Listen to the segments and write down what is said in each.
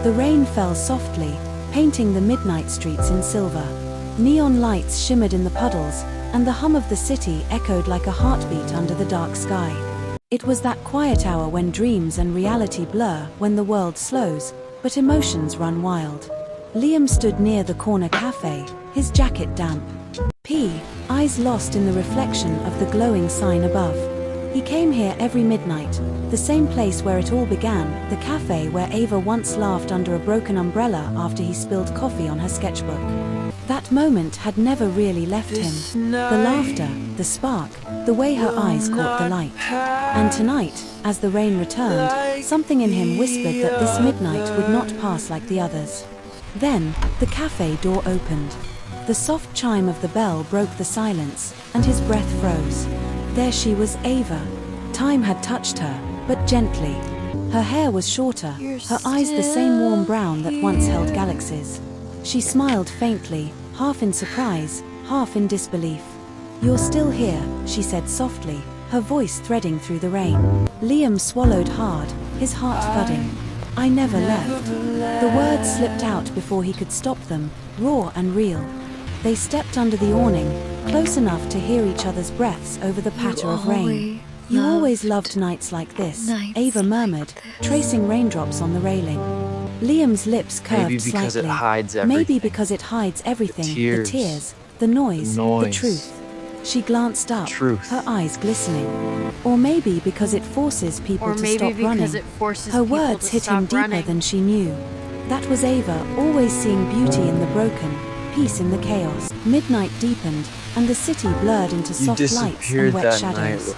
The rain fell softly, painting the midnight streets in silver. Neon lights shimmered in the puddles, and the hum of the city echoed like a heartbeat under the dark sky. It was that quiet hour when dreams and reality blur, when the world slows, but emotions run wild. Liam stood near the corner cafe, his jacket damp. Eyes lost in the reflection of the glowing sign above. He came here every midnight, the same place where it all began, the cafe where Ava once laughed under a broken umbrella after he spilled coffee on her sketchbook. That moment had never really left him. The laughter, the spark, the way her eyes caught the light. And tonight, as the rain returned, something in him whispered that this midnight would not pass like the others. Then, the cafe door opened. The soft chime of the bell broke the silence, and his breath froze. There she was, Ava. Time had touched her, but gently. Her hair was shorter, her eyes the same warm brown that once held galaxies. She smiled faintly, half in surprise, half in disbelief. "You're still here," she said softly, her voice threading through the rain. Liam swallowed hard, his heart thudding. "I never left." The words slipped out before he could stop them, raw and real. They stepped under the awning, close enough to hear each other's breaths over the patter of rain. "You always loved nights like this," Ava murmured, tracing raindrops on the railing. Liam's lips curved Maybe because slightly. it hides everything. Maybe because it hides everything, the tears, the noise, the truth. She glanced up, her eyes glistening. Or maybe because it forces people to stop running. Her words hit him deeper than she knew. That was Ava, always seeing beauty in the broken, peace in the chaos. Midnight deepened, and the city blurred into soft lights and wet shadows.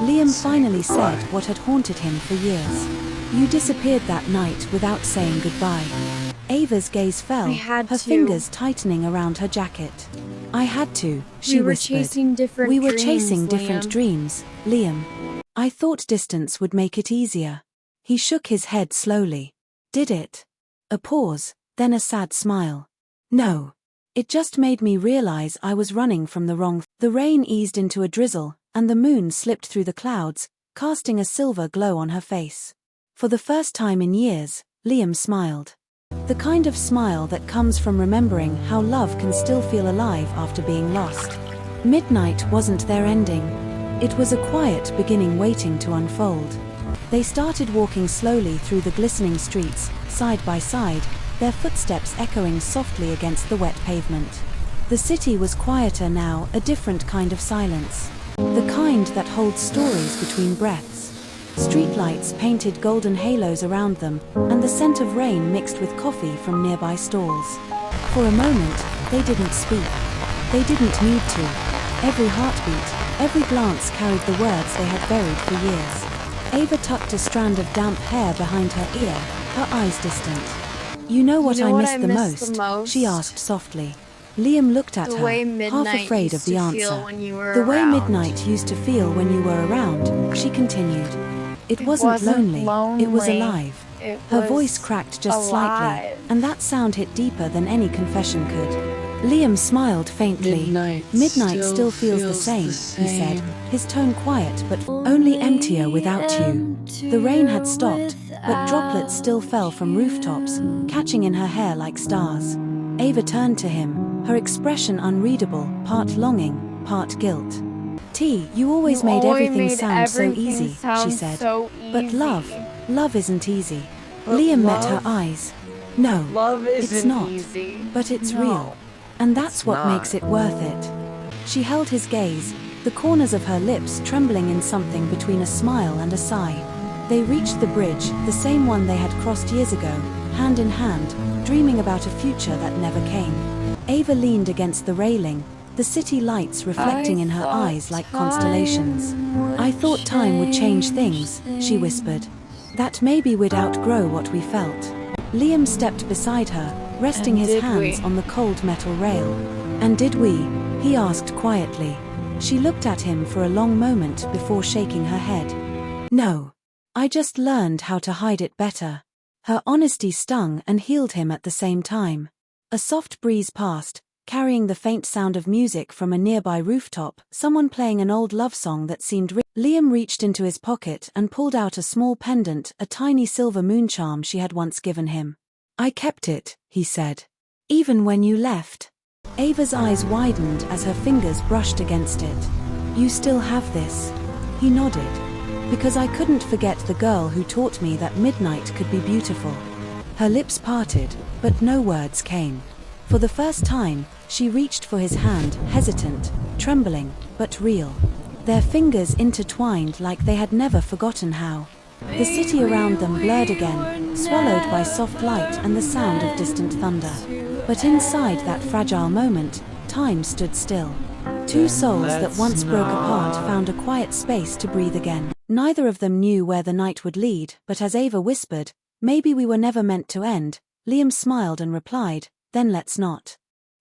Liam finally said what had haunted him for years. "You disappeared that night without saying goodbye." Ava's gaze fell, her fingers tightening around her jacket. "I had to," she whispered. "We were chasing different dreams, Liam. I thought distance would make it easier." He shook his head slowly. "Did it?" A pause, then a sad smile. "No. It just made me realize I was running from the wrong." The rain eased into a drizzle, and the moon slipped through the clouds, casting a silver glow on her face. For the first time in years, Liam smiled. The kind of smile that comes from remembering how love can still feel alive after being lost. Midnight wasn't their ending. It was a quiet beginning waiting to unfold. They started walking slowly through the glistening streets, side by side, their footsteps echoing softly against the wet pavement. The city was quieter now, a different kind of silence. The kind that holds stories between breaths. Streetlights painted golden halos around them, and the scent of rain mixed with coffee from nearby stalls. For a moment, they didn't speak. They didn't need to. Every heartbeat, every glance carried the words they had buried for years. Ava tucked a strand of damp hair behind her ear, her eyes distant. "You know what I miss the most?" she asked softly. Liam looked at her, half afraid of the answer. "The way midnight used to feel when you were around," she continued. "It wasn't lonely, it was alive." Her voice cracked just slightly, and that sound hit deeper than any confession could. Liam smiled faintly. "Midnight still feels the same," he said, his tone quiet but only emptier without you. The rain had stopped, but droplets still fell from rooftops, catching in her hair like stars. Ava turned to him, her expression unreadable, part longing, part guilt. "You always made everything sound so easy," she said. "But love isn't easy." Liam met her eyes. "No, it's not. But it's real. And that's what makes it worth it." She held his gaze, the corners of her lips trembling in something between a smile and a sigh. They reached the bridge, the same one they had crossed years ago, hand in hand, dreaming about a future that never came. Ava leaned against the railing, the city lights reflecting in her eyes like constellations. "I thought time would change things," she whispered. "That maybe we'd outgrow what we felt." Liam stepped beside her, resting his hands on the cold metal rail. "And did we?" he asked quietly. She looked at him for a long moment before shaking her head. "No. I just learned how to hide it better." Her honesty stung and healed him at the same time. A soft breeze passed, carrying the faint sound of music from a nearby rooftop, someone playing an old love song that seemed Liam reached into his pocket and pulled out a small pendant, a tiny silver moon charm she had once given him. I kept it, he said. Even when you left. Ava's eyes widened as her fingers brushed against it. You still have this? He nodded. Because I couldn't forget the girl who taught me that midnight could be beautiful. Her lips parted, but no words came. For the first time, she reached for his hand, hesitant, trembling, but real. Their fingers intertwined like they had never forgotten how. The city around them blurred again, swallowed by soft light and the sound of distant thunder. But inside that fragile moment, time stood still. Two souls that once broke apart found a quiet space to breathe again. Neither of them knew where the night would lead, but as Ava whispered, "Maybe we were never meant to end," Liam smiled and replied, "Then let's not."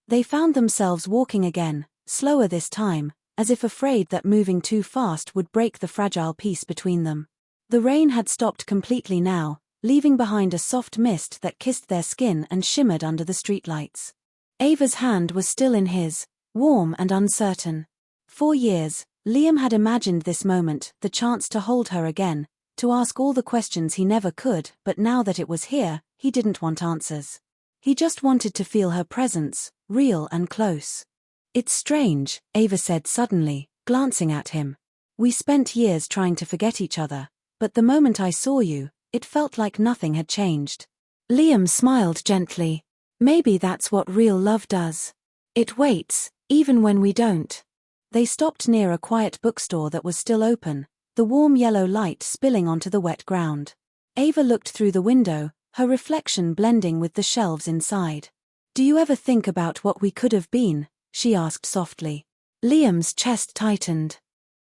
They found themselves walking again, slower this time, as if afraid that moving too fast would break the fragile peace between them. The rain had stopped completely now, leaving behind a soft mist that kissed their skin and shimmered under the streetlights. Ava's hand was still in his, warm and uncertain. For years, Liam had imagined this moment, the chance to hold her again, to ask all the questions he never could, but now that it was here, he didn't want answers. He just wanted to feel her presence, real and close. It's strange, Ava said suddenly, glancing at him. We spent years trying to forget each other, but the moment I saw you, it felt like nothing had changed. Liam smiled gently. Maybe that's what real love does. It waits, even when we don't. They stopped near a quiet bookstore that was still open, the warm yellow light spilling onto the wet ground. Ava looked through the window, her reflection blending with the shelves inside. Do you ever think about what we could have been? She asked softly. Liam's chest tightened.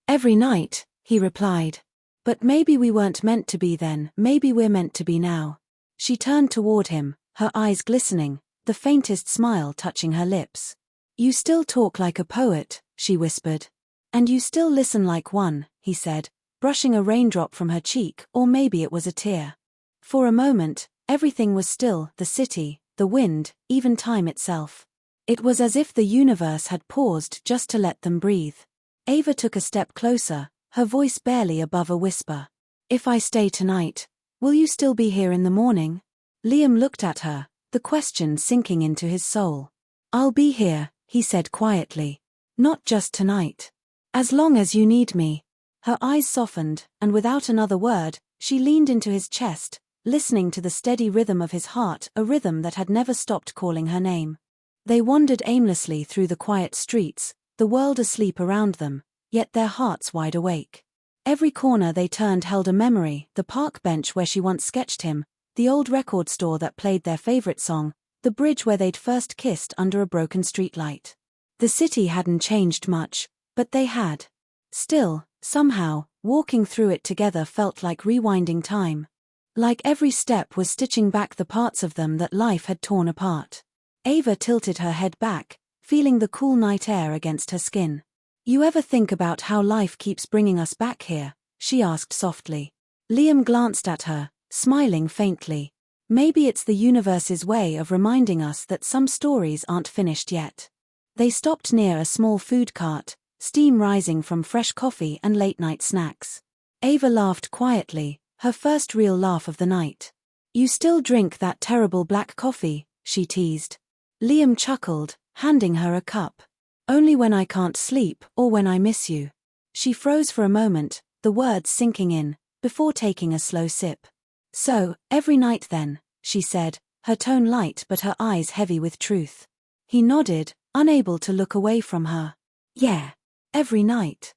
Every night, he replied. But maybe we weren't meant to be then, maybe we're meant to be now. She turned toward him, her eyes glistening, the faintest smile touching her lips. You still talk like a poet, she whispered. And you still listen like one, he said, brushing a raindrop from her cheek, or maybe it was a tear. For a moment, everything was still, the city, the wind, even time itself. It was as if the universe had paused just to let them breathe. Ava took a step closer, her voice barely above a whisper. If I stay tonight, will you still be here in the morning? Liam looked at her, the question sinking into his soul. I'll be here, he said quietly. Not just tonight. As long as you need me. Her eyes softened, and without another word, she leaned into his chest, listening to the steady rhythm of his heart, a rhythm that had never stopped calling her name. They wandered aimlessly through the quiet streets, the world asleep around them, yet their hearts wide awake. Every corner they turned held a memory, the park bench where she once sketched him, the old record store that played their favorite song, the bridge where they'd first kissed under a broken streetlight. The city hadn't changed much, but they had. Still, somehow, walking through it together felt like rewinding time. Like every step was stitching back the parts of them that life had torn apart. Ava tilted her head back, feeling the cool night air against her skin. You ever think about how life keeps bringing us back here? She asked softly. Liam glanced at her, smiling faintly. Maybe it's the universe's way of reminding us that some stories aren't finished yet. They stopped near a small food cart, steam rising from fresh coffee and late-night snacks. Ava laughed quietly, her first real laugh of the night. You still drink that terrible black coffee, she teased. Liam chuckled, handing her a cup. Only when I can't sleep, or when I miss you. She froze for a moment, the words sinking in, before taking a slow sip. So, every night then, she said, her tone light but her eyes heavy with truth. He nodded, unable to look away from her. Yeah, every night.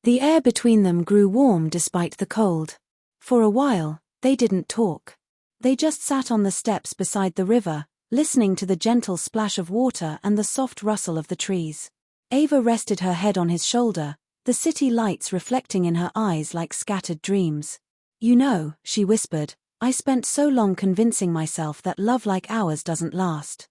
The air between them grew warm despite the cold. For a while, they didn't talk. They just sat on the steps beside the river, listening to the gentle splash of water and the soft rustle of the trees. Ava rested her head on his shoulder, the city lights reflecting in her eyes like scattered dreams. You know, she whispered, I spent so long convincing myself that love like ours doesn't last.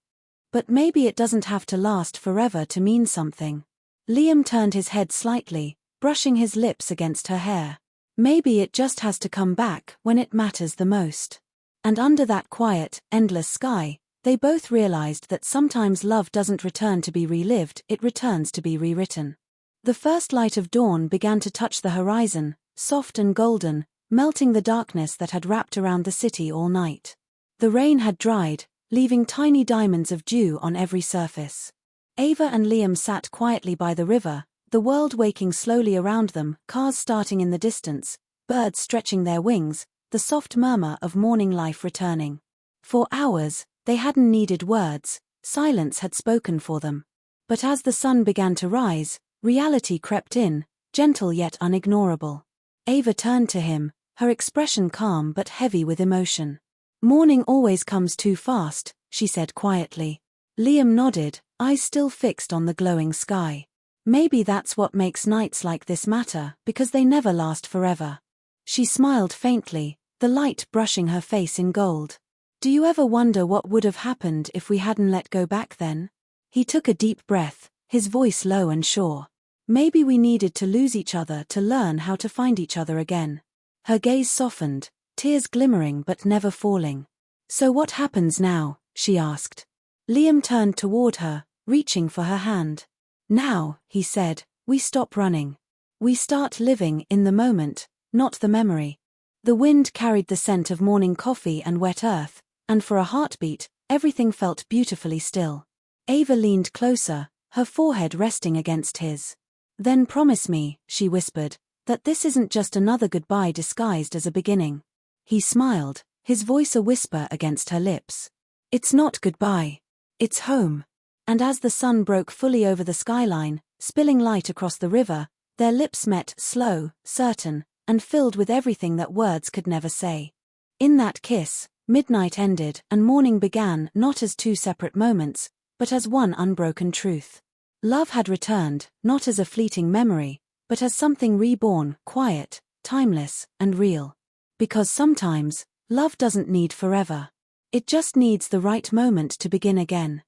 But maybe it doesn't have to last forever to mean something. Liam turned his head slightly, brushing his lips against her hair. Maybe it just has to come back when it matters the most. And under that quiet, endless sky, they both realized that sometimes love doesn't return to be relived, it returns to be rewritten. The first light of dawn began to touch the horizon, soft and golden, melting the darkness that had wrapped around the city all night. The rain had dried, leaving tiny diamonds of dew on every surface. Ava and Liam sat quietly by the river, the world waking slowly around them, cars starting in the distance, birds stretching their wings, the soft murmur of morning life returning. For hours, they hadn't needed words, silence had spoken for them. But as the sun began to rise, reality crept in, gentle yet unignorable. Ava turned to him, her expression calm but heavy with emotion. "Morning always comes too fast," she said quietly. Liam nodded, eyes still fixed on the glowing sky. "Maybe that's what makes nights like this matter, because they never last forever." She smiled faintly, the light brushing her face in gold. "Do you ever wonder what would have happened if we hadn't let go back then?" He took a deep breath, his voice low and sure. "Maybe we needed to lose each other to learn how to find each other again." Her gaze softened, tears glimmering but never falling. "So what happens now?" she asked. Liam turned toward her, reaching for her hand. "Now," he said, "we stop running. We start living in the moment, not the memory." The wind carried the scent of morning coffee and wet earth, and for a heartbeat, everything felt beautifully still. Ava leaned closer, her forehead resting against his. "Then promise me," she whispered, "that this isn't just another goodbye disguised as a beginning." He smiled, his voice a whisper against her lips. "It's not goodbye. It's home." And as the sun broke fully over the skyline, spilling light across the river, their lips met, slow, certain, and filled with everything that words could never say. In that kiss, midnight ended and morning began, not as two separate moments, but as one unbroken truth. Love had returned, not as a fleeting memory, but as something reborn, quiet, timeless, and real. Because sometimes, love doesn't need forever. It just needs the right moment to begin again.